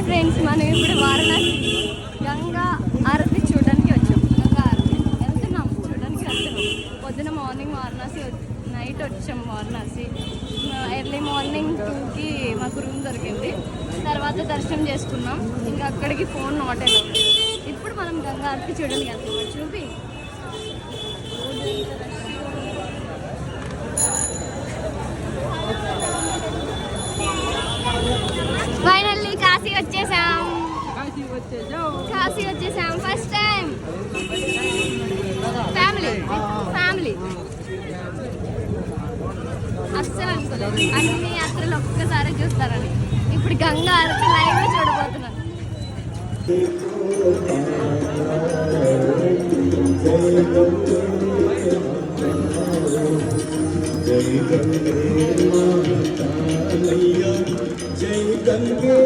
Hi friends, మనం ఇప్పుడు వారణాసి గంగా ఆరతి చూడడానికి వచ్చాం. గంగా ఆరతి వెళ్తున్నాం, చూడడానికి వెళ్తున్నాం. పొద్దున మార్నింగ్ వారణాసి, నైట్ వచ్చాం వారణాసి. ఎర్లీ మార్నింగ్ 2కి మాకు రూమ్ దొరికింది. తర్వాత దర్శనం చేసుకున్నాం. ఇంకా అక్కడికి ఫోన్ నాట్ అలౌడ్. ఇప్పుడు మనం గంగా ఆరతి చూడడానికి వెళ్తున్నాం. చూపి ఫైనల్లీ కాశీ వచ్చేసాం. ఫస్ట్ టైం ఫ్యామిలీ అస్సలు అనుకోలేదు. అన్ని యాత్రలు ఒక్కసారి చూస్తారని. ఇప్పుడు గంగా ఆరతి లైవ్ లో చూడబోతున్నాను. జై గంగే